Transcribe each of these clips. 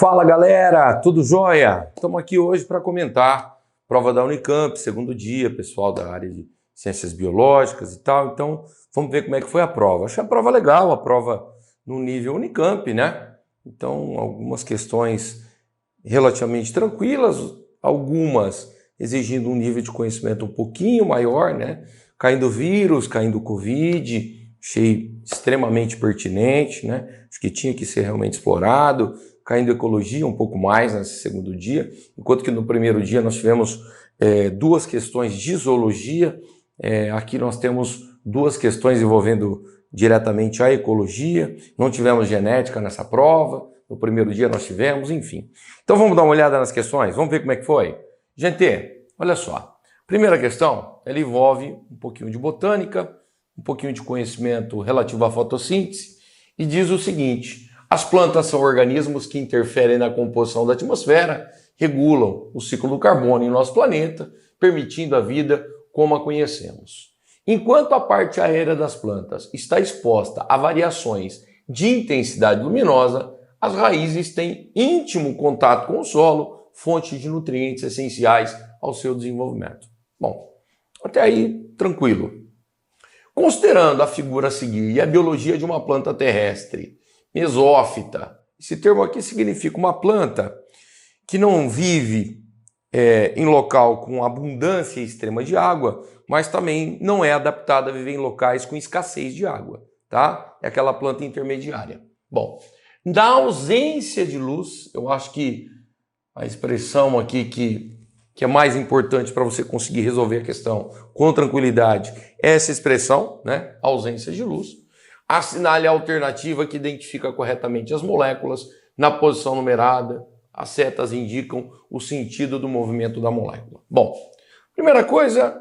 Fala galera, tudo jóia? Estamos aqui hoje para comentar prova da Unicamp, segundo dia, pessoal da área de ciências biológicas e tal. Então vamos ver como é que foi a prova. Achei a prova legal, a prova no nível Unicamp, né? Então algumas questões relativamente tranquilas, algumas exigindo um nível de conhecimento um pouquinho maior, né? Caindo vírus, caindo Covid, achei extremamente pertinente, né? Acho que tinha que ser realmente explorado. Caindo ecologia um pouco mais nesse segundo dia, enquanto que no primeiro dia nós tivemos duas questões de zoologia. Aqui nós temos duas questões envolvendo diretamente a ecologia. Não tivemos genética nessa prova, no primeiro dia nós tivemos, enfim. Então vamos dar uma olhada nas questões, vamos ver como é que foi? Gente, olha só, primeira questão, ela envolve um pouquinho de botânica, um pouquinho de conhecimento relativo à fotossíntese, e diz o seguinte: as plantas são organismos que interferem na composição da atmosfera, regulam o ciclo do carbono em nosso planeta, permitindo a vida como a conhecemos. Enquanto a parte aérea das plantas está exposta a variações de intensidade luminosa, as raízes têm íntimo contato com o solo, fonte de nutrientes essenciais ao seu desenvolvimento. Bom, até aí tranquilo. Considerando a figura a seguir e a biologia de uma planta terrestre, mesófita. Esse termo aqui significa uma planta que não vive em local com abundância extrema de água, mas também não é adaptada a viver em locais com escassez de água, tá? É aquela planta intermediária. Bom, na ausência de luz, eu acho que a expressão aqui que é mais importante para você conseguir resolver a questão com tranquilidade é essa expressão, né? Ausência de luz. Assinale a alternativa que identifica corretamente as moléculas na posição numerada. As setas indicam o sentido do movimento da molécula. Bom, primeira coisa,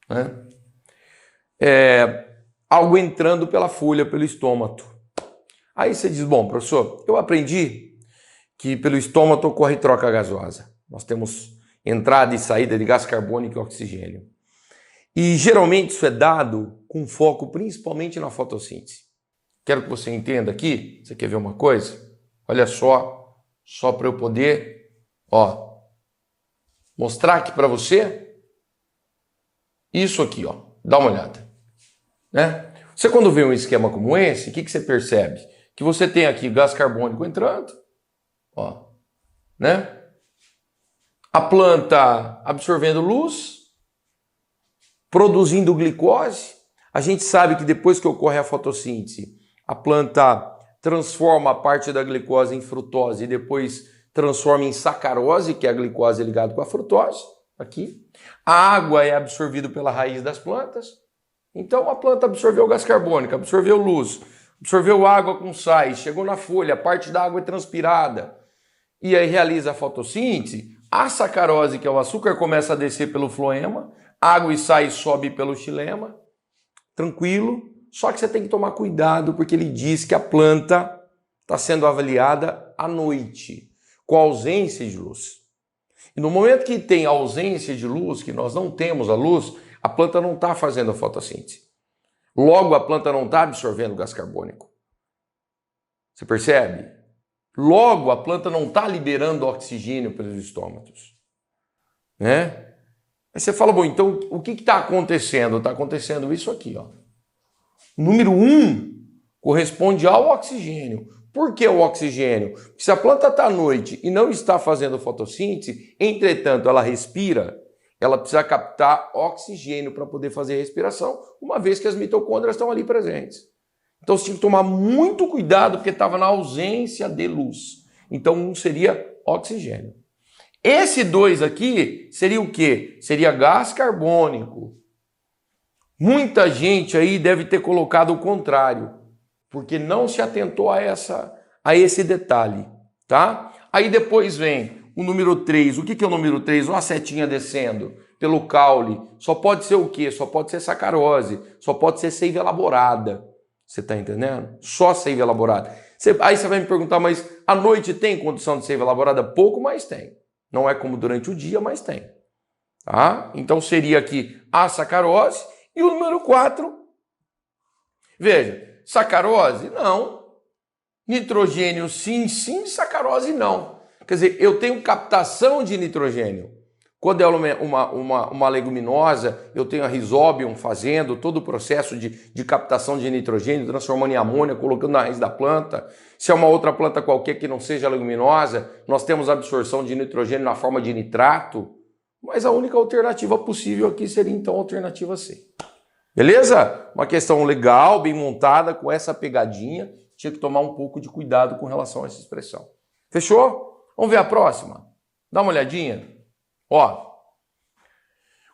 né? Algo entrando pela folha, pelo estômago. Aí você diz, bom, professor, eu aprendi que pelo estômago ocorre troca gasosa. Nós temos entrada e saída de gás carbônico e oxigênio. E geralmente isso é dado com foco principalmente na fotossíntese. Quero que você entenda aqui, você quer ver uma coisa? Olha só para eu poder mostrar aqui para você isso aqui, dá uma olhada. Né? Você quando vê um esquema como esse, o que você percebe? Que você tem aqui gás carbônico entrando, né? A planta absorvendo luz, produzindo glicose. A gente sabe que depois que ocorre a fotossíntese, a planta transforma a parte da glicose em frutose e depois transforma em sacarose, que é a glicose ligada com a frutose. Aqui. A água é absorvida pela raiz das plantas. Então a planta absorveu gás carbônico, absorveu luz, absorveu água com sais, chegou na folha, a parte da água é transpirada e aí realiza a fotossíntese. A sacarose, que é o açúcar, começa a descer pelo floema, água e sais sobe pelo xilema, tranquilo, só que você tem que tomar cuidado porque ele diz que a planta está sendo avaliada à noite, com ausência de luz. E no momento que tem ausência de luz, que nós não temos a luz, a planta não está fazendo a fotossíntese. Logo, a planta não está absorvendo gás carbônico. Você percebe? Logo, a planta não está liberando oxigênio pelos estômatos. Né? Aí você fala, bom, então o que está acontecendo? Está acontecendo isso aqui, Número 1 corresponde ao oxigênio. Por que o oxigênio? Porque se a planta está à noite e não está fazendo fotossíntese, entretanto ela respira, ela precisa captar oxigênio para poder fazer a respiração, uma vez que as mitocôndrias estão ali presentes. Então você tem que tomar muito cuidado porque estava na ausência de luz. Então um seria oxigênio. Esse 2 aqui seria o quê? Seria gás carbônico. Muita gente aí deve ter colocado o contrário, porque não se atentou a esse detalhe, tá? Aí depois vem o número 3. O que é o número 3? Uma setinha descendo pelo caule. Só pode ser o quê? Só pode ser sacarose, só pode ser seiva elaborada. Você tá entendendo? Só seiva elaborada. Aí você vai me perguntar, mas à noite tem condição de seiva elaborada? Pouco, mas tem. Não é como durante o dia, mas tem. Tá? Então seria aqui a sacarose. E o número 4, veja, sacarose? Não. Nitrogênio sim, sim, sacarose não. Quer dizer, eu tenho captação de nitrogênio. Quando é uma leguminosa, eu tenho a Rhizobium fazendo todo o processo de captação de nitrogênio, transformando em amônia, colocando na raiz da planta. Se é uma outra planta qualquer que não seja leguminosa, nós temos absorção de nitrogênio na forma de nitrato. Mas a única alternativa possível aqui seria então a alternativa C. Beleza? Uma questão legal, bem montada, com essa pegadinha. Tinha que tomar um pouco de cuidado com relação a essa expressão. Fechou? Vamos ver a próxima? Dá uma olhadinha. Ó,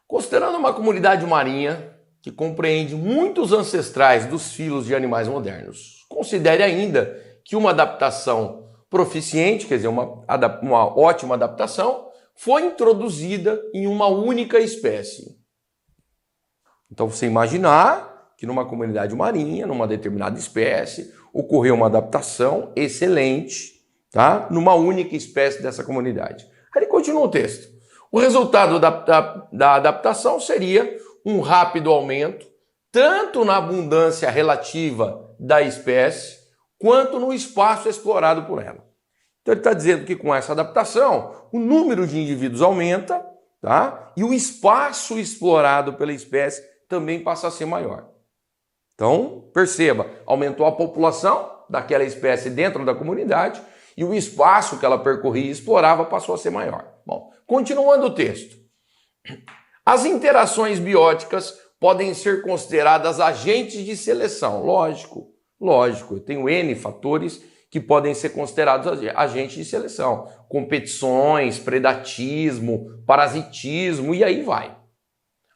considerando uma comunidade marinha que compreende muitos ancestrais dos filos de animais modernos, considere ainda que uma adaptação proficiente, quer dizer, uma ótima adaptação, foi introduzida em uma única espécie. Então, você imaginar que numa comunidade marinha, numa determinada espécie, ocorreu uma adaptação excelente, tá? Numa única espécie dessa comunidade. Aí ele continua o texto. O resultado da adaptação seria um rápido aumento, tanto na abundância relativa da espécie, quanto no espaço explorado por ela. Então ele está dizendo que com essa adaptação, o número de indivíduos aumenta, tá? E o espaço explorado pela espécie também passa a ser maior. Então, perceba, aumentou a população daquela espécie dentro da comunidade e o espaço que ela percorria e explorava passou a ser maior. Bom, continuando o texto. As interações bióticas podem ser consideradas agentes de seleção. Lógico, eu tenho N fatores que podem ser considerados agentes de seleção. Competições, predatismo, parasitismo e aí vai.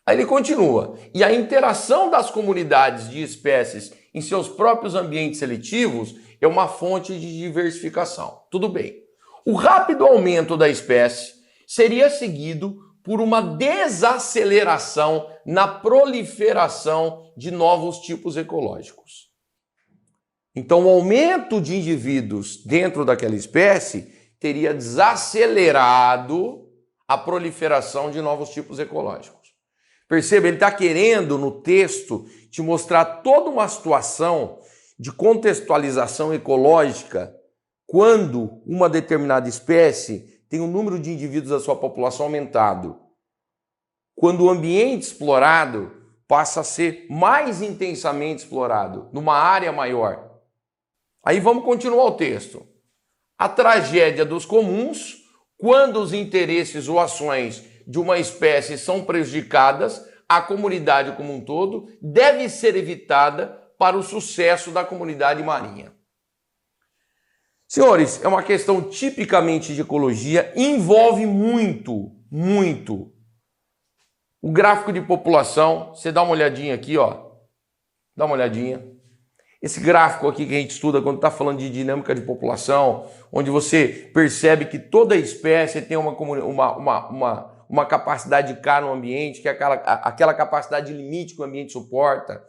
Aí ele continua. E a interação das comunidades de espécies em seus próprios ambientes seletivos é uma fonte de diversificação. Tudo bem. O rápido aumento da espécie seria seguido por uma desaceleração na proliferação de novos tipos ecológicos. Então, o aumento de indivíduos dentro daquela espécie teria desacelerado a proliferação de novos tipos ecológicos. Perceba, ele está querendo no texto te mostrar toda uma situação de contextualização ecológica quando uma determinada espécie tem o número de indivíduos da sua população aumentado. Quando o ambiente explorado passa a ser mais intensamente explorado, numa área maior. Aí vamos continuar o texto. A tragédia dos comuns, quando os interesses ou ações de uma espécie são prejudicadas, a comunidade como um todo deve ser evitada para o sucesso da comunidade marinha. Senhores, é uma questão tipicamente de ecologia, envolve muito o gráfico de população. Você dá uma olhadinha aqui, ó. Dá uma olhadinha. Esse gráfico aqui que a gente estuda quando está falando de dinâmica de população, onde você percebe que toda espécie tem uma capacidade de K no ambiente, que é aquela capacidade limite que o ambiente suporta.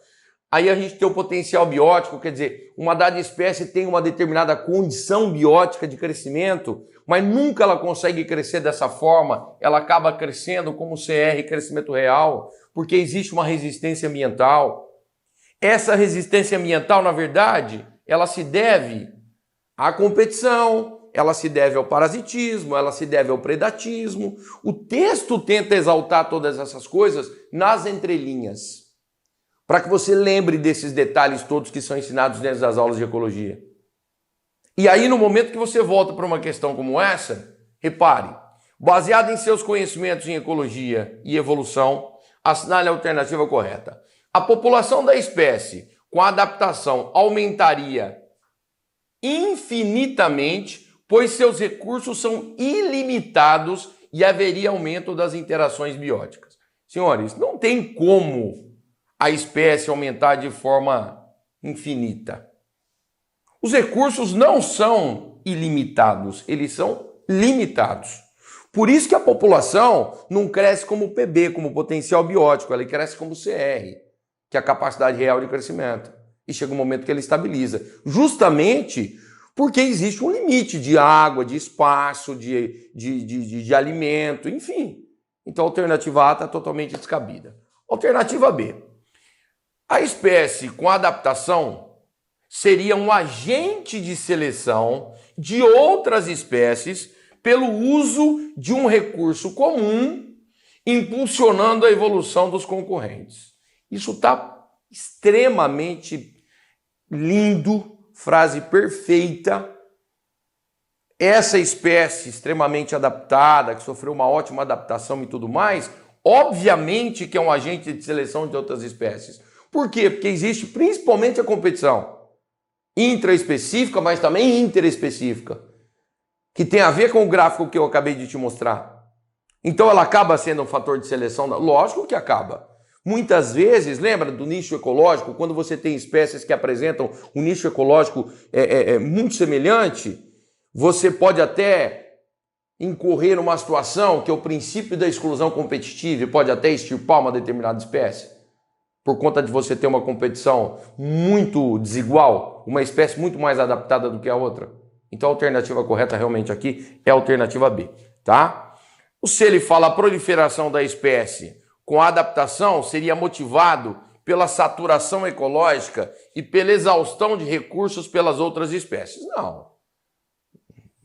Aí a gente tem o potencial biótico, quer dizer, uma dada espécie tem uma determinada condição biótica de crescimento, mas nunca ela consegue crescer dessa forma, ela acaba crescendo como CR, crescimento real, porque existe uma resistência ambiental. Essa resistência ambiental, na verdade, ela se deve à competição, ela se deve ao parasitismo, ela se deve ao predatismo. O texto tenta exaltar todas essas coisas nas entrelinhas, para que você lembre desses detalhes todos que são ensinados dentro das aulas de ecologia. E aí, no momento que você volta para uma questão como essa, repare, baseado em seus conhecimentos em ecologia e evolução, assinale a alternativa correta. A população da espécie com a adaptação aumentaria infinitamente, pois seus recursos são ilimitados e haveria aumento das interações bióticas. Senhores, não tem como a espécie aumentar de forma infinita. Os recursos não são ilimitados, eles são limitados. Por isso que a população não cresce como PB, como potencial biótico, ela cresce como CR, que é a capacidade real de crescimento. E chega um momento que ele estabiliza. Justamente porque existe um limite de água, de espaço, de alimento, enfim. Então a alternativa A está totalmente descabida. Alternativa B. A espécie com adaptação seria um agente de seleção de outras espécies pelo uso de um recurso comum, impulsionando a evolução dos concorrentes. Isso está extremamente lindo, frase perfeita. Essa espécie extremamente adaptada, que sofreu uma ótima adaptação e tudo mais, obviamente que é um agente de seleção de outras espécies. Por quê? Porque existe principalmente a competição intraespecífica, mas também interespecífica, que tem a ver com o gráfico que eu acabei de te mostrar. Então ela acaba sendo um fator de seleção? Lógico que acaba. Muitas vezes, lembra do nicho ecológico, quando você tem espécies que apresentam um nicho ecológico muito semelhante, você pode até incorrer numa situação que é o princípio da exclusão competitiva e pode até extirpar uma determinada espécie, por conta de você ter uma competição muito desigual, uma espécie muito mais adaptada do que a outra. Então a alternativa correta realmente aqui é a alternativa B, tá? Se ele fala a proliferação da espécie com a adaptação, seria motivado pela saturação ecológica e pela exaustão de recursos pelas outras espécies. Não.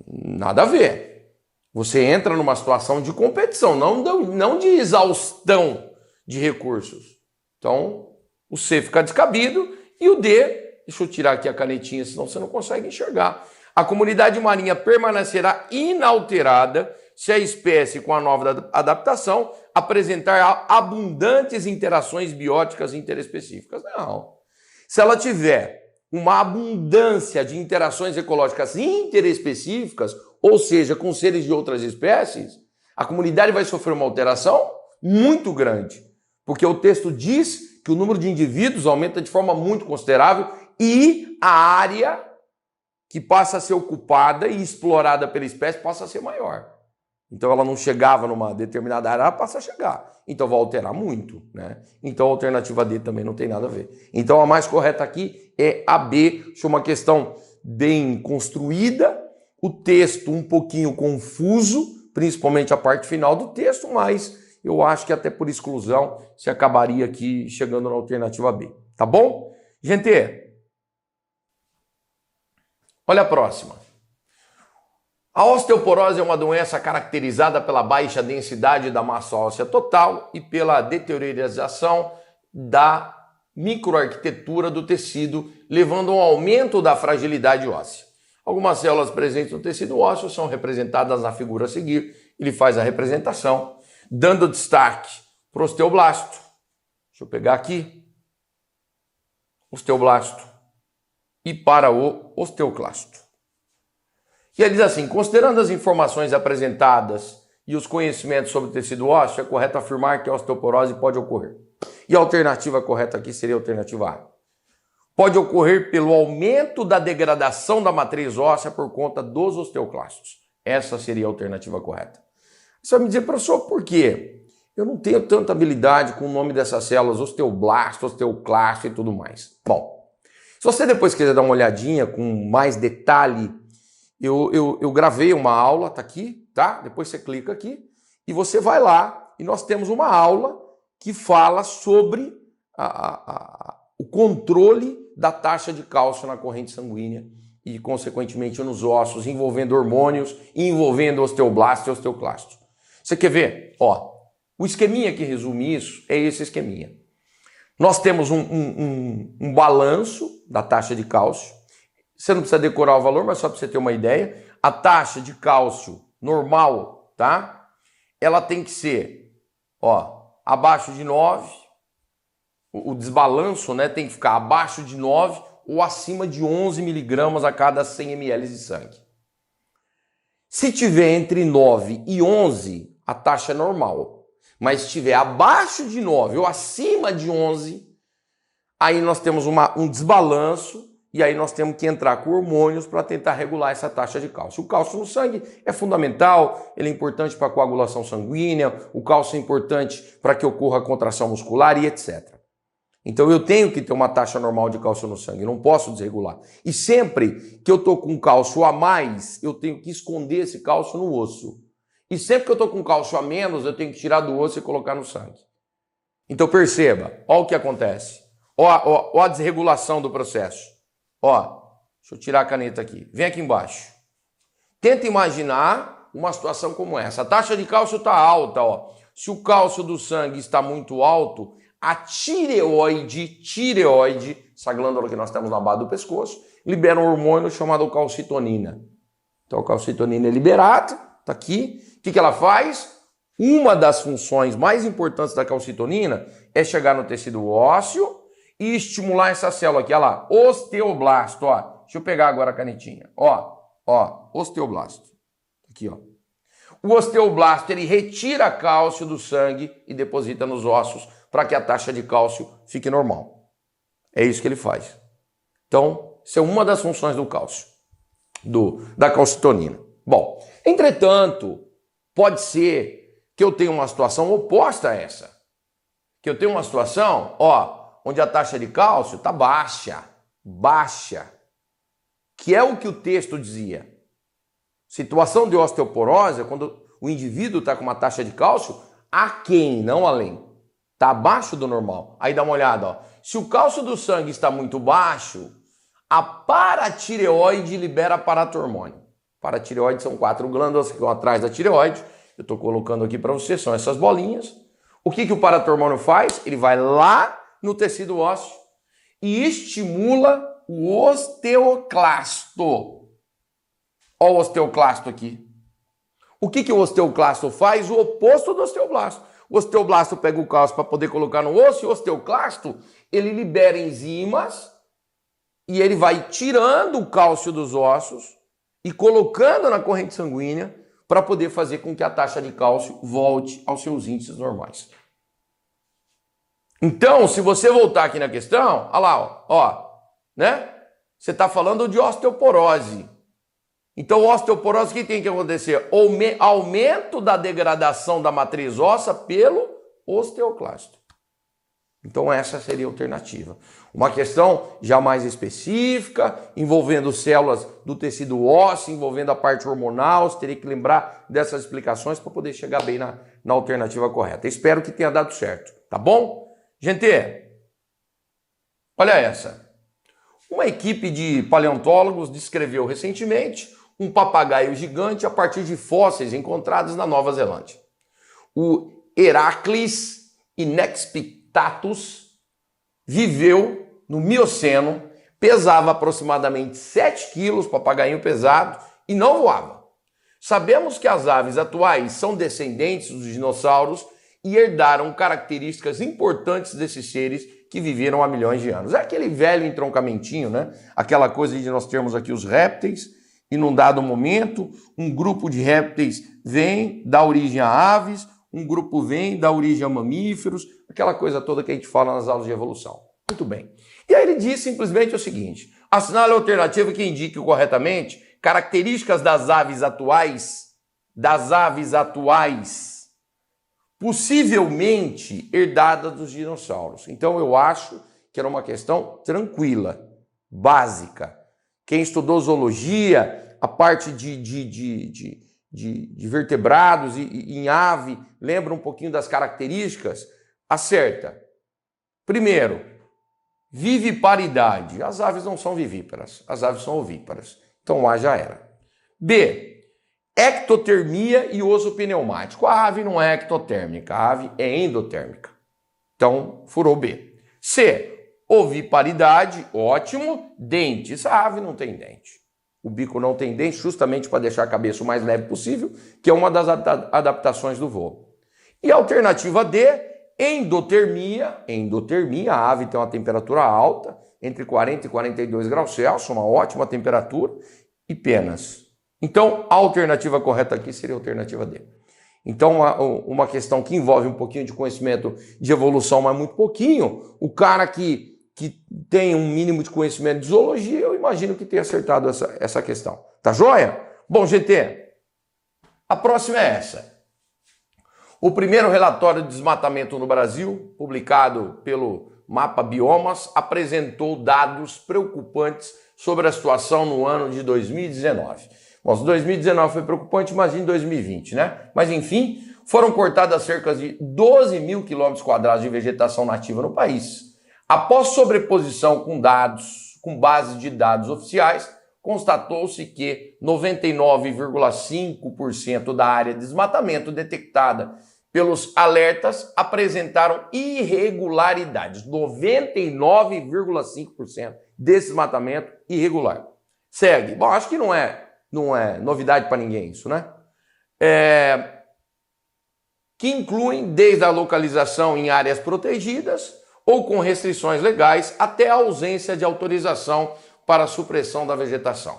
Nada a ver. Você entra numa situação de competição, não de exaustão de recursos. Então, o C fica descabido e o D, deixa eu tirar aqui a canetinha, senão você não consegue enxergar. A comunidade marinha permanecerá inalterada se a espécie com a nova adaptação apresentar abundantes interações bióticas interespecíficas. Não. Se ela tiver uma abundância de interações ecológicas interespecíficas, ou seja, com seres de outras espécies, a comunidade vai sofrer uma alteração muito grande, porque o texto diz que o número de indivíduos aumenta de forma muito considerável e a área que passa a ser ocupada e explorada pela espécie passa a ser maior. Então ela não chegava numa determinada área, ela passa a chegar. Então vai alterar muito, né? Então a alternativa D também não tem nada a ver. Então a mais correta aqui é a B. Deixa uma questão bem construída, o texto um pouquinho confuso, principalmente a parte final do texto, mas eu acho que até por exclusão se acabaria aqui chegando na alternativa B. Tá bom? Gente, olha a próxima. A osteoporose é uma doença caracterizada pela baixa densidade da massa óssea total e pela deteriorização da microarquitetura do tecido, levando a um aumento da fragilidade óssea. Algumas células presentes no tecido ósseo são representadas na figura a seguir. Ele faz a representação, dando destaque para o osteoblasto. Deixa eu pegar aqui. Osteoblasto. E para o osteoclasto. E ele diz assim, considerando as informações apresentadas e os conhecimentos sobre o tecido ósseo, é correto afirmar que a osteoporose pode ocorrer. E a alternativa correta aqui seria a alternativa A. Pode ocorrer pelo aumento da degradação da matriz óssea por conta dos osteoclastos. Essa seria a alternativa correta. Você vai me dizer, professor, por quê? Eu não tenho tanta habilidade com o nome dessas células, osteoblasto, osteoclasto e tudo mais. Bom, se você depois quiser dar uma olhadinha com mais detalhe, eu gravei uma aula, tá aqui, tá? Depois você clica aqui e você vai lá e nós temos uma aula que fala sobre o controle da taxa de cálcio na corrente sanguínea e, consequentemente, nos ossos, envolvendo hormônios, envolvendo osteoblasto e osteoclasto. Você quer ver? Ó, o esqueminha que resume isso é esse esqueminha. Nós temos um balanço da taxa de cálcio. Você não precisa decorar o valor, mas só para você ter uma ideia. A taxa de cálcio normal, tá? Ela tem que ser, ó, abaixo de 9. O desbalanço, né, tem que ficar abaixo de 9 ou acima de 11 miligramas a cada 100 ml de sangue. Se tiver entre 9 e 11, a taxa é normal. Mas se estiver abaixo de 9 ou acima de 11, aí nós temos um desbalanço. E aí nós temos que entrar com hormônios para tentar regular essa taxa de cálcio. O cálcio no sangue é fundamental, ele é importante para a coagulação sanguínea, o cálcio é importante para que ocorra a contração muscular e etc. Então eu tenho que ter uma taxa normal de cálcio no sangue, não posso desregular. E sempre que eu estou com cálcio a mais, eu tenho que esconder esse cálcio no osso. E sempre que eu estou com cálcio a menos, eu tenho que tirar do osso e colocar no sangue. Então perceba, olha o que acontece. Olha a desregulação do processo. Ó, deixa eu tirar a caneta aqui. Vem aqui embaixo. Tenta imaginar uma situação como essa. A taxa de cálcio está alta, ó. Se o cálcio do sangue está muito alto, a tireoide, essa glândula que nós temos na base do pescoço, libera um hormônio chamado calcitonina. Então a calcitonina é liberada, tá aqui. O que ela faz? Uma das funções mais importantes da calcitonina é chegar no tecido ósseo e estimular essa célula aqui, olha lá, osteoblasto, ó. Deixa eu pegar agora a canetinha, ó, osteoblasto. Aqui, ó. O osteoblasto, ele retira cálcio do sangue e deposita nos ossos para que a taxa de cálcio fique normal. É isso que ele faz. Então, isso é uma das funções do cálcio, da calcitonina. Bom, entretanto, pode ser que eu tenha uma situação oposta a essa. Que eu tenha uma situação, ó, onde a taxa de cálcio está baixa, que é o que o texto dizia. Situação de osteoporose é quando o indivíduo está com uma taxa de cálcio aquém, não além. Está abaixo do normal. Aí dá uma olhada, ó. Se o cálcio do sangue está muito baixo, a paratireoide libera paratormônio. Paratireoide são 4 glândulas que ficam atrás da tireoide. Eu estou colocando aqui para você, são essas bolinhas. O que o paratormônio faz? Ele vai lá no tecido ósseo e estimula o osteoclasto. Olha o osteoclasto aqui. O que o osteoclasto faz? O oposto do osteoblasto. O osteoblasto pega o cálcio para poder colocar no osso e o osteoclasto, ele libera enzimas e ele vai tirando o cálcio dos ossos e colocando na corrente sanguínea para poder fazer com que a taxa de cálcio volte aos seus índices normais. Então, se você voltar aqui na questão, olha lá, ó, né? Você está falando de osteoporose. Então, osteoporose, o que tem que acontecer? Aumento da degradação da matriz óssea pelo osteoclasto. Então, essa seria a alternativa. Uma questão já mais específica, envolvendo células do tecido ósseo, envolvendo a parte hormonal. Você teria que lembrar dessas explicações para poder chegar bem na alternativa correta. Espero que tenha dado certo, tá bom? Gente, olha essa. Uma equipe de paleontólogos descreveu recentemente um papagaio gigante a partir de fósseis encontrados na Nova Zelândia. O Heracles inexpectatus viveu no Mioceno, pesava aproximadamente 7 quilos, papagaio pesado, e não voava. Sabemos que as aves atuais são descendentes dos dinossauros e herdaram características importantes desses seres que viveram há milhões de anos. É aquele velho entroncamentinho, né? Aquela coisa de nós termos aqui os répteis, e num dado momento, um grupo de répteis vem, dá origem a aves, um grupo vem, dá origem a mamíferos, aquela coisa toda que a gente fala nas aulas de evolução. Muito bem. E aí ele diz simplesmente o seguinte: assinale a alternativa que indique corretamente características das aves atuais, possivelmente herdadas dos dinossauros. Então eu acho que era uma questão tranquila, básica. Quem estudou zoologia, a parte de vertebrados e em ave, lembra um pouquinho das características, acerta. Primeiro, viviparidade. As aves não são vivíparas, as aves são ovíparas. Então A já era. B, ectotermia e uso pneumático. A ave não é ectotérmica, a ave é endotérmica. Então, furou B. C, oviparidade, ótimo. Dentes, a ave não tem dente. O bico não tem dente justamente para deixar a cabeça o mais leve possível, que é uma das adaptações do voo. E a alternativa D, endotermia. Endotermia, a ave tem uma temperatura alta, entre 40 e 42 graus Celsius, uma ótima temperatura, e penas. Então, a alternativa correta aqui seria a alternativa D. Então, uma questão que envolve um pouquinho de conhecimento de evolução, mas muito pouquinho, o cara que tem um mínimo de conhecimento de zoologia, eu imagino que tenha acertado essa questão. Tá joia? Bom, GT, a próxima é essa. O primeiro relatório de desmatamento no Brasil, publicado pelo Mapa Biomas, apresentou dados preocupantes sobre a situação no ano de 2019. Bom, se 2019 foi preocupante, imagine 2020, né? Mas enfim, foram cortadas cerca de 12 mil quilômetros quadrados de vegetação nativa no país. Após sobreposição com dados com base de dados oficiais, constatou-se que 99,5% da área de desmatamento detectada pelos alertas apresentaram irregularidades. 99,5% desse desmatamento irregular. Segue. Bom, acho que não é novidade para ninguém isso, né? Que incluem desde a localização em áreas protegidas ou com restrições legais até a ausência de autorização para a supressão da vegetação.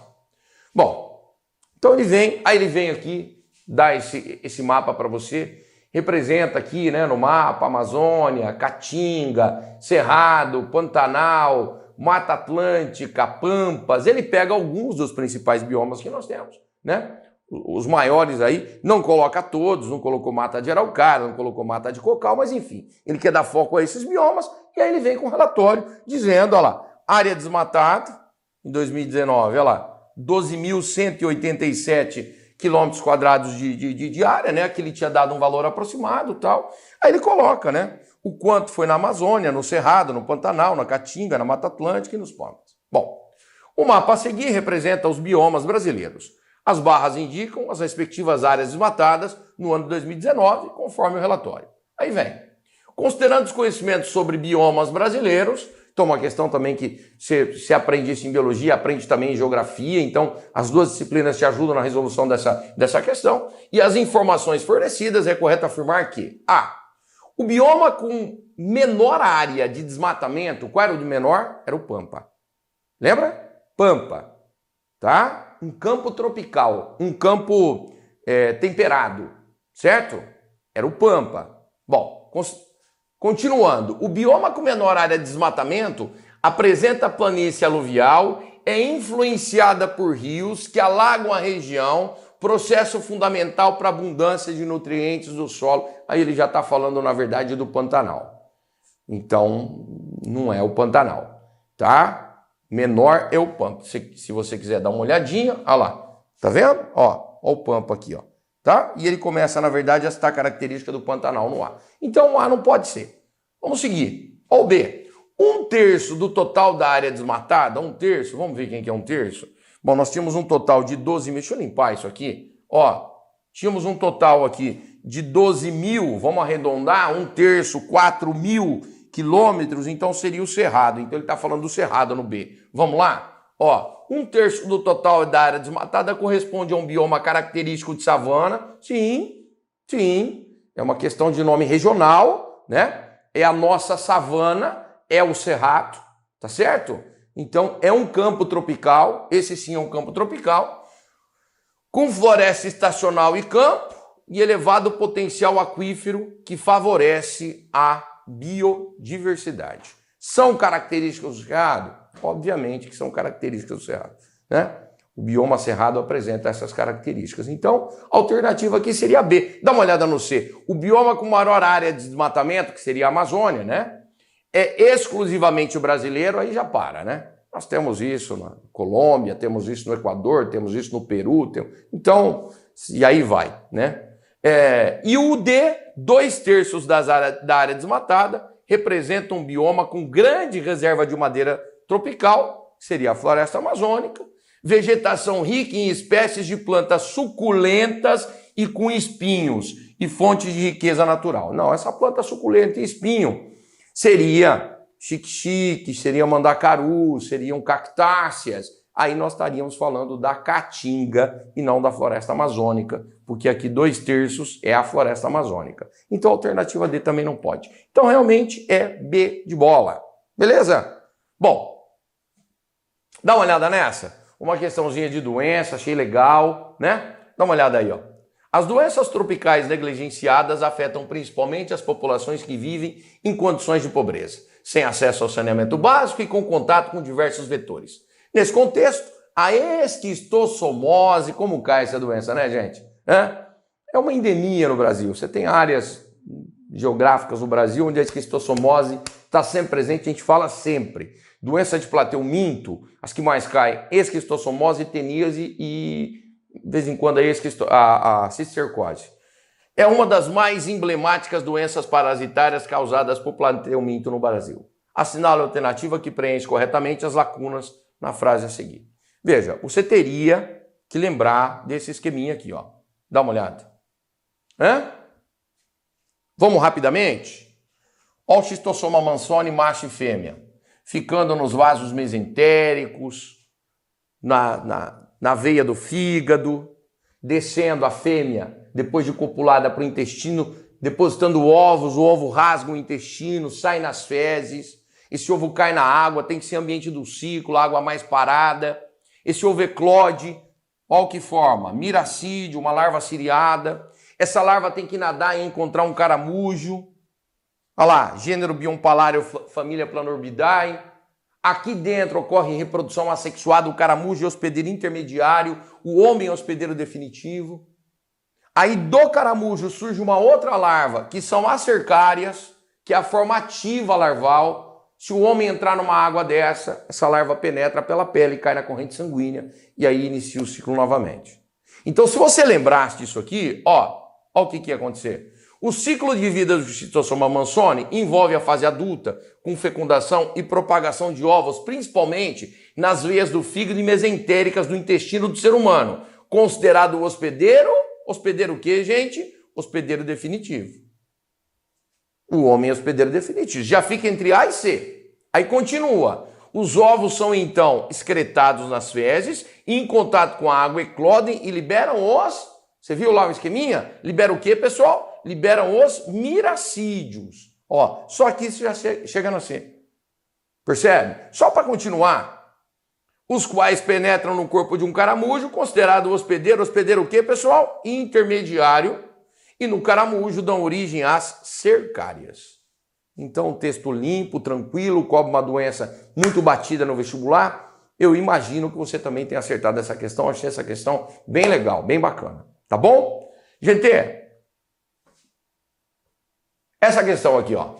Bom, então ele vem aqui, dá esse mapa para você, representa aqui, né, no mapa Amazônia, Caatinga, Cerrado, Pantanal, Mata Atlântica, Pampas. Ele pega alguns dos principais biomas que nós temos, né? Os maiores aí, não coloca todos, não colocou mata de araucária, não colocou mata de cocal, mas enfim, ele quer dar foco a esses biomas e aí ele vem com um relatório dizendo, olha lá, área desmatada em 2019, olha lá, 12.187 quilômetros quadrados de área, né, que ele tinha dado um valor aproximado e tal. Aí ele coloca, né, o quanto foi na Amazônia, no Cerrado, no Pantanal, na Caatinga, na Mata Atlântica e nos Pampas. Bom, o mapa a seguir representa os biomas brasileiros. As barras indicam as respectivas áreas desmatadas no ano de 2019, conforme o relatório. Aí vem. Considerando os conhecimentos sobre biomas brasileiros, então uma questão também que se aprende isso em biologia, aprende também em geografia, então as duas disciplinas te ajudam na resolução dessa questão. E as informações fornecidas, é correto afirmar que o bioma com menor área de desmatamento, qual era o de menor? Era o Pampa. Lembra? Pampa, tá? Um campo tropical, um campo temperado, certo? Era o Pampa. Bom, continuando. O bioma com menor área de desmatamento apresenta planície aluvial, é influenciada por rios que alagam a região, processo fundamental para a abundância de nutrientes do solo. Aí ele já está falando, na verdade, do Pantanal. Então, não é o Pantanal, tá? Menor é o Pampa. Se você quiser dar uma olhadinha, olha lá. Tá vendo? Ó o Pampa aqui, ó. Tá? E ele começa, na verdade, a citar a característica do Pantanal no A. Então, o A não pode ser. Vamos seguir. Ó o B. 1/3 do total da área desmatada, 1/3, vamos ver quem que é 1/3. Bom, nós tínhamos um total de 12 mil, deixa eu limpar isso aqui. Ó, tínhamos um total aqui de 12 mil, vamos arredondar, 1/3, 4 mil quilômetros, então seria o Cerrado. Então ele está falando do Cerrado no B. Vamos lá? Ó, 1/3 do total da área desmatada corresponde a um bioma característico de savana. Sim. É uma questão de nome regional, né? É a nossa savana, é o Cerrado, tá certo? Então é um campo tropical, esse sim é um campo tropical, com floresta estacional e campo e elevado potencial aquífero que favorece a biodiversidade. São características do Cerrado? Obviamente que são características do Cerrado, né? O bioma cerrado apresenta essas características. Então, a alternativa aqui seria B. Dá uma olhada no C. O bioma com maior área de desmatamento, que seria a Amazônia, né? É exclusivamente o brasileiro, aí já para, né? Nós temos isso na Colômbia, temos isso no Equador, temos isso no Peru, então, e aí vai, né? E o D, 2/3 da área desmatada, representa um bioma com grande reserva de madeira tropical, que seria a floresta amazônica, vegetação rica em espécies de plantas suculentas e com espinhos, e fontes de riqueza natural. Não, essa planta suculenta e espinho seria xique-xique, seria mandacaru, seriam cactáceas. Aí nós estaríamos falando da caatinga e não da floresta amazônica, porque aqui 2/3 é a floresta amazônica. Então a alternativa D também não pode. Então realmente é B de bola. Beleza? Bom, dá uma olhada nessa. Uma questãozinha de doença, achei legal, né? Dá uma olhada aí, ó. As doenças tropicais negligenciadas afetam principalmente as populações que vivem em condições de pobreza, sem acesso ao saneamento básico e com contato com diversos vetores. Nesse contexto, a esquistossomose, como cai essa doença, né, gente? É uma endemia no Brasil. Você tem áreas geográficas no Brasil onde a esquistossomose está sempre presente, a gente fala sempre. Doença de plateu minto, as que mais caem, esquistossomose, teníase e, de vez em quando, a cisticercose. É uma das mais emblemáticas doenças parasitárias causadas por plateu minto no Brasil. Assinale a alternativa que preenche corretamente as lacunas na frase a seguir. Veja, você teria que lembrar desse esqueminha aqui, ó. Dá uma olhada. Vamos rapidamente? Olha o xistossoma mansoni, macho e fêmea, ficando nos vasos mesentéricos, na veia do fígado, descendo a fêmea, depois de copulada para o intestino, depositando ovos, o ovo rasga o intestino, sai nas fezes, esse ovo cai na água, tem que ser ambiente do ciclo, água mais parada, esse ovo eclode, olha o que forma, miracídio, uma larva ciliada, essa larva tem que nadar e encontrar um caramujo, olha lá, gênero Biompalário, família Planorbidae. Aqui dentro ocorre reprodução assexuada, o caramujo é hospedeiro intermediário, o homem é hospedeiro definitivo. Aí do caramujo surge uma outra larva, que são as cercárias, que é a forma ativa larval. Se o homem entrar numa água dessa, essa larva penetra pela pele, cai na corrente sanguínea e aí inicia o ciclo novamente. Então, se você lembrasse disso aqui, ó o que ia acontecer. O ciclo de vida do xistossoma mansoni envolve a fase adulta, com fecundação e propagação de ovos, principalmente nas veias do fígado e mesentéricas do intestino do ser humano, considerado o hospedeiro o quê, gente? Hospedeiro definitivo. O homem é hospedeiro definitivo. Já fica entre A e C. Aí continua. Os ovos são, então, excretados nas fezes, e em contato com a água eclodem e liberam os... Você viu lá o esqueminha? Libera o quê, pessoal? Liberam os miracídios. Ó, só aqui você já chega no C. Percebe? Só para continuar. Os quais penetram no corpo de um caramujo, considerado hospedeiro. Hospedeiro o quê, pessoal? Intermediário. E no caramujo dão origem às cercárias. Então, um texto limpo, tranquilo, cobre uma doença muito batida no vestibular. Eu imagino que você também tenha acertado essa questão. Achei essa questão bem legal, bem bacana. Tá bom? Gente, essa questão aqui, ó.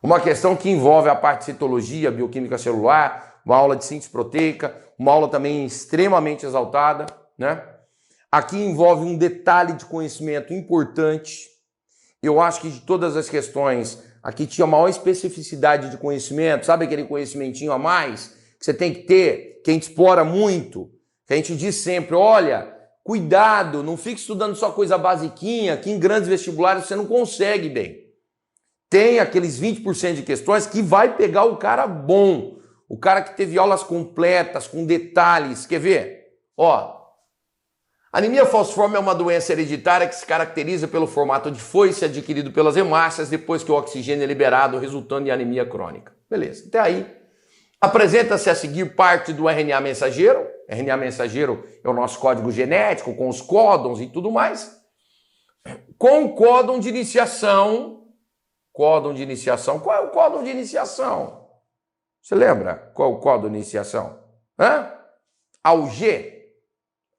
Uma questão que envolve a parte de citologia, bioquímica celular, uma aula de síntese proteica, uma aula também extremamente exaltada, né? Aqui envolve um detalhe de conhecimento importante. Eu acho que de todas as questões, aqui tinha maior especificidade de conhecimento, sabe aquele conhecimentinho a mais que você tem que ter, que a gente explora muito, que a gente diz sempre, olha, cuidado, não fique estudando só coisa basiquinha, que em grandes vestibulares você não consegue bem. Tem aqueles 20% de questões que vai pegar o cara bom, o cara que teve aulas completas, com detalhes. Quer ver? Ó, anemia falciforme é uma doença hereditária que se caracteriza pelo formato de foice adquirido pelas hemácias depois que o oxigênio é liberado, resultando em anemia crônica. Beleza, até aí. Apresenta-se a seguir parte do RNA mensageiro. RNA mensageiro é o nosso código genético, com os códons e tudo mais. Com o códon de iniciação. Códon de iniciação. Qual é o códon de iniciação? Você lembra qual é o códon de iniciação? AUG.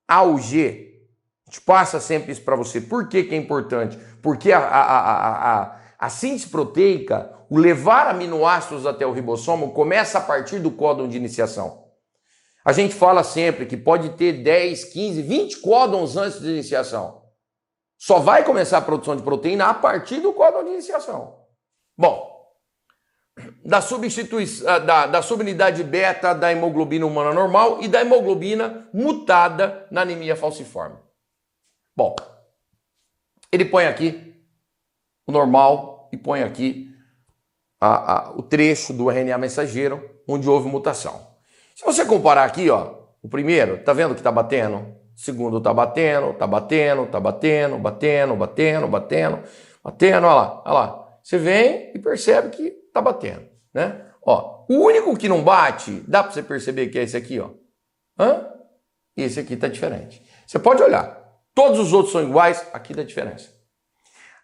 AUG. A gente passa sempre isso para você. Por que é importante? Porque a síntese proteica, o levar aminoácidos até o ribossomo, começa a partir do códon de iniciação. A gente fala sempre que pode ter 10, 15, 20 códons antes de iniciação. Só vai começar a produção de proteína a partir do códon de iniciação. Bom, da subunidade beta da hemoglobina humana normal e da hemoglobina mutada na anemia falciforme. Bom, ele põe aqui o normal e põe aqui o trecho do RNA mensageiro onde houve mutação. Se você comparar aqui, ó, o primeiro, tá vendo que tá batendo? O segundo tá batendo, olha lá. Você vem e percebe que tá batendo, né? Ó, o único que não bate, dá para você perceber que é esse aqui, ó. Esse aqui tá diferente. Você pode olhar. Todos os outros são iguais, aqui dá diferença.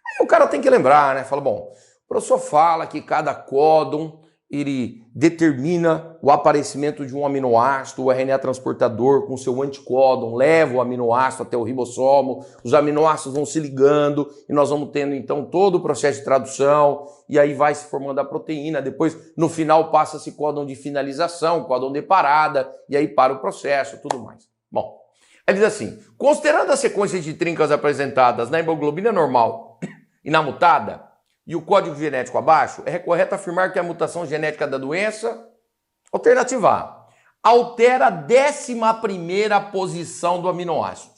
Aí o cara tem que lembrar, né? Fala, bom, o professor fala que cada códon ele determina o aparecimento de um aminoácido, o RNA transportador com seu anticódon, leva o aminoácido até o ribossomo, os aminoácidos vão se ligando e nós vamos tendo então todo o processo de tradução e aí vai se formando a proteína, depois no final passa-se códon de finalização, códon de parada e aí para o processo, tudo mais. Bom, aí diz assim, considerando a sequência de trincas apresentadas na hemoglobina normal e na mutada, e o código genético abaixo, é correto afirmar que a mutação genética da doença, alternativa A, altera a 11ª posição do aminoácido.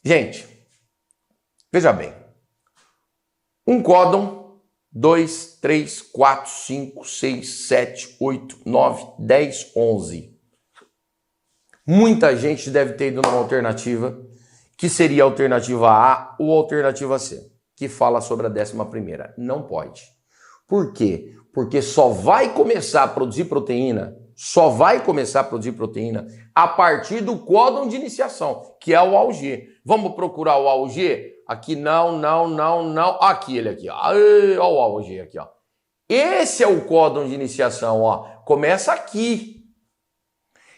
Gente, veja bem, um códon, 2, 3, 4, 5, 6, 7, 8, 9, 10, 11. Muita gente deve ter ido numa alternativa, que seria a alternativa A ou a alternativa C, que fala sobre a 11ª. Não pode. Por quê? Porque só vai começar a produzir proteína, a partir do códon de iniciação, que é o AUG. Vamos procurar o AUG? Aqui não. Aqui ele aqui, ó. Olha o AUG aqui, ó. Esse é o códon de iniciação, ó. Começa aqui.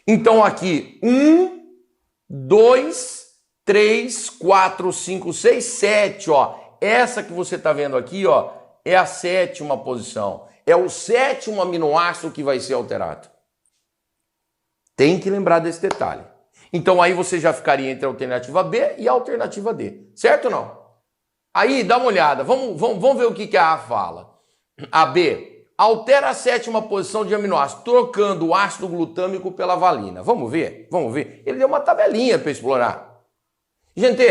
Então aqui, 1, 2, 3, 4, 5, 6, 7, ó. Essa que você tá vendo aqui, ó, é a 7ª posição. É o 7º aminoácido que vai ser alterado. Tem que lembrar desse detalhe. Então aí você já ficaria entre a alternativa B e a alternativa D. Certo ou não? Aí, dá uma olhada. Vamos ver o que a A fala. A B altera a 7ª posição de aminoácido, trocando o ácido glutâmico pela valina. Vamos ver? Ele deu uma tabelinha para explorar. Gente,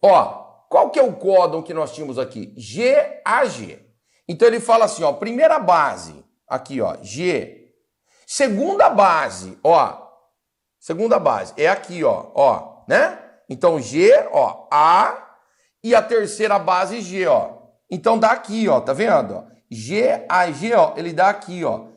ó, qual que é o códon que nós tínhamos aqui? GAG. Então ele fala assim, ó, primeira base, aqui, ó, G. Segunda base, é aqui, ó, né? Então G, ó, A, e a terceira base G, ó. Então dá aqui, ó, tá vendo? Ó? GAG, ó, ele dá aqui, ó,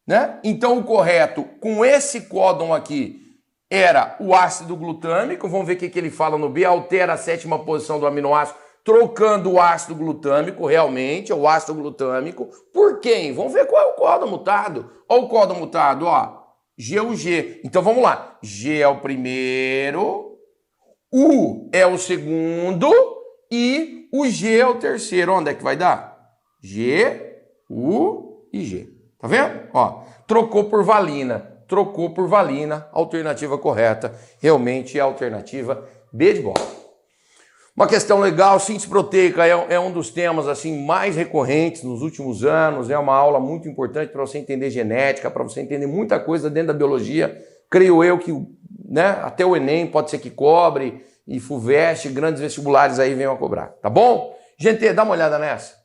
né? Então o correto com esse códon aqui era o ácido glutâmico. Vamos ver o que ele fala no B. Altera a 7ª posição do aminoácido, trocando o ácido glutâmico, realmente, é o ácido glutâmico. Por quem? Vamos ver qual é o códon mutado. Olha o códon mutado, ó. GUG. Então vamos lá. G é o primeiro, U é o segundo e o G é o terceiro. Onde é que vai dar? G, U e G. Tá vendo? Ó, trocou por valina. Alternativa correta. Realmente é a alternativa B de bola. Uma questão legal, síntese proteica é um dos temas assim mais recorrentes nos últimos anos, é uma aula muito importante para você entender genética, para você entender muita coisa dentro da biologia. Creio eu que, né, até o Enem pode ser que cobre, e FUVEST, grandes vestibulares aí venham a cobrar, tá bom? Gente, dá uma olhada nessa.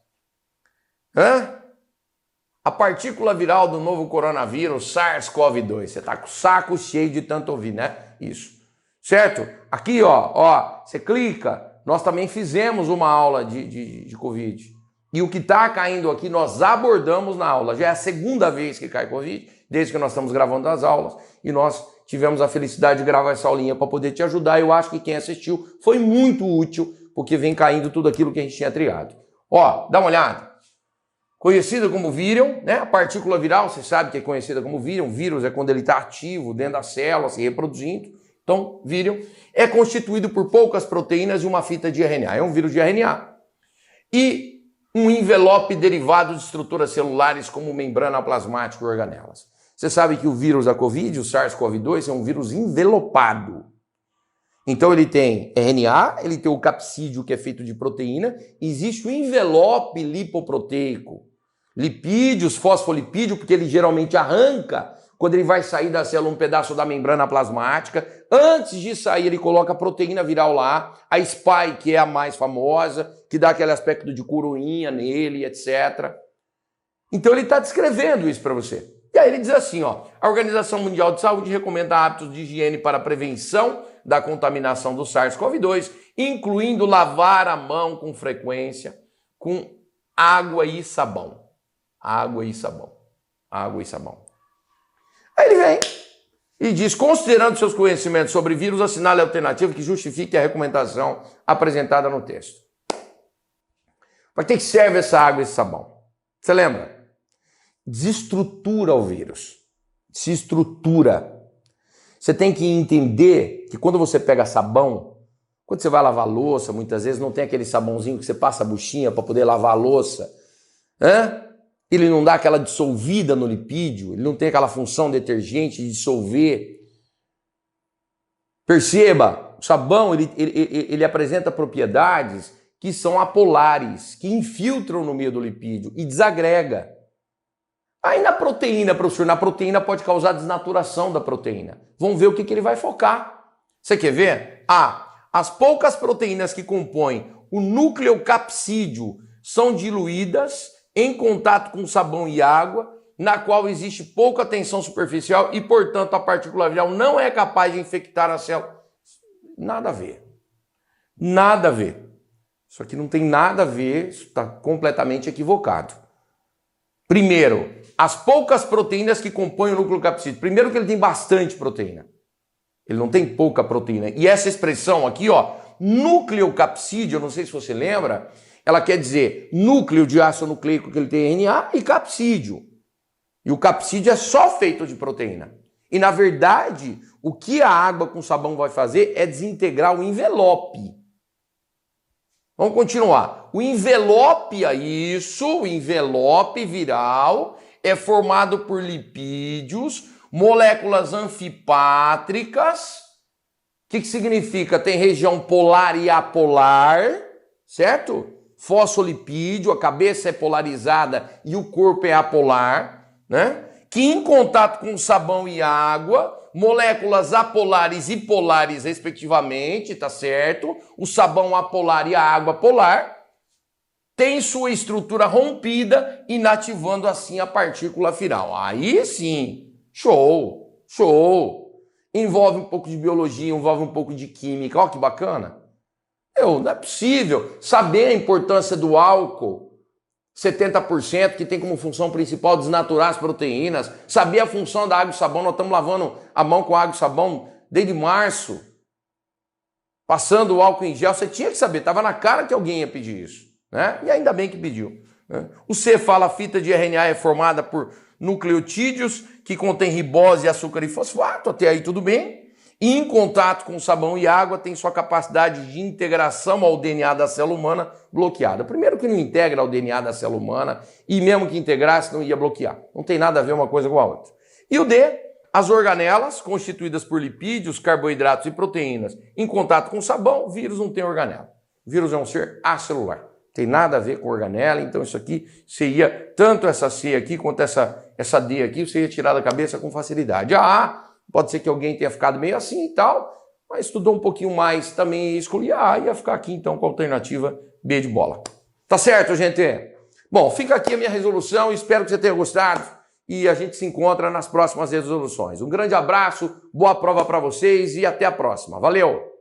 A partícula viral do novo coronavírus, SARS-CoV-2. Você tá com o saco cheio de tanto ouvir, né? Isso. Certo? Aqui, ó, você clica. Nós também fizemos uma aula de Covid. E o que está caindo aqui, nós abordamos na aula. Já é a segunda vez que cai Covid, desde que nós estamos gravando as aulas. E nós tivemos a felicidade de gravar essa aulinha para poder te ajudar. Eu acho que quem assistiu foi muito útil, porque vem caindo tudo aquilo que a gente tinha triado. Ó, dá uma olhada. Conhecida como vírion, né? A partícula viral, você sabe que é conhecida como vírion. Vírus é quando ele está ativo dentro da célula, se reproduzindo. Então, vírion é constituído por poucas proteínas e uma fita de RNA. É um vírus de RNA. E um envelope derivado de estruturas celulares como membrana plasmática e organelas. Você sabe que o vírus da Covid, o SARS-CoV-2, é um vírus envelopado. Então ele tem RNA, ele tem o capsídeo, que é feito de proteína, e existe o envelope lipoproteico. Lipídios, fosfolipídio, porque ele geralmente arranca, quando ele vai sair da célula, um pedaço da membrana plasmática. Antes de sair, ele coloca a proteína viral lá, a spike, que é a mais famosa, que dá aquele aspecto de coroinha nele, etc. Então ele está descrevendo isso para você. E aí ele diz assim, ó, a Organização Mundial de Saúde recomenda hábitos de higiene para a prevenção da contaminação do SARS-CoV-2, incluindo lavar a mão com frequência com água e sabão. Água e sabão. Água e sabão. Aí ele vem e diz, considerando seus conhecimentos sobre vírus, assinale a alternativa que justifique a recomendação apresentada no texto. Para que serve essa água e esse sabão? Você lembra? Desestrutura o vírus. Se estrutura. Você tem que entender que quando você pega sabão, quando você vai lavar a louça, muitas vezes não tem aquele sabãozinho que você passa a buchinha para poder lavar a louça. Ele não dá aquela dissolvida no lipídio, ele não tem aquela função detergente de dissolver. Perceba, o sabão ele apresenta propriedades que são apolares, que infiltram no meio do lipídio e desagrega. Aí na proteína, professor, na proteína pode causar desnaturação da proteína. Vamos ver o que ele vai focar. Você quer ver? As poucas proteínas que compõem o nucleocapsídeo são diluídas em contato com sabão e água, na qual existe pouca tensão superficial e, portanto, a partícula viral não é capaz de infectar a célula. Nada a ver. Nada a ver. Isso aqui não tem nada a ver, isso está completamente equivocado. Primeiro, as poucas proteínas que compõem o nucleocapsídeo. Primeiro que ele tem bastante proteína. Ele não tem pouca proteína. E essa expressão aqui, ó, nucleocapsídeo, eu não sei se você lembra, ela quer dizer núcleo de ácido nucleico que ele tem RNA e capsídeo. E o capsídeo é só feito de proteína. E, na verdade, o que a água com sabão vai fazer é desintegrar o envelope. Vamos continuar. O envelope, o envelope viral é formado por lipídios, moléculas anfipátricas. O que significa? Tem região polar e apolar, certo? Fosfolipídio, a cabeça é polarizada e o corpo é apolar, né? Que em contato com sabão e água, moléculas apolares e polares, respectivamente, tá certo? O sabão apolar e a água polar tem sua estrutura rompida, inativando assim a partícula viral. Aí sim, show, show. Envolve um pouco de biologia, envolve um pouco de química. Ó que bacana. Não é possível saber a importância do álcool 70%, que tem como função principal desnaturar as proteínas, saber a função da água e sabão. Nós estamos lavando a mão com água e sabão desde março, passando o álcool em gel. Você tinha que saber, estava na cara que alguém ia pedir isso, né? E ainda bem que pediu, né? O C fala: a fita de RNA é formada por nucleotídeos que contém ribose, açúcar e fosfato. Até aí tudo bem. E em contato com sabão e água tem sua capacidade de integração ao DNA da célula humana bloqueada. Primeiro que não integra ao DNA da célula humana, e mesmo que integrasse não ia bloquear. Não tem nada a ver uma coisa com a outra. E o D, as organelas, constituídas por lipídios, carboidratos e proteínas, em contato com sabão. O vírus não tem organela. O vírus é um ser acelular. Tem nada a ver com organela, então isso aqui você ia, tanto essa C aqui quanto essa D aqui, você ia tirar da cabeça com facilidade. Pode ser que alguém tenha ficado meio assim e tal, mas estudou um pouquinho mais, também ia escolher A, ia ficar aqui então com a alternativa B de bola. Tá certo, gente? Bom, fica aqui a minha resolução, espero que você tenha gostado e a gente se encontra nas próximas resoluções. Um grande abraço, boa prova para vocês e até a próxima. Valeu!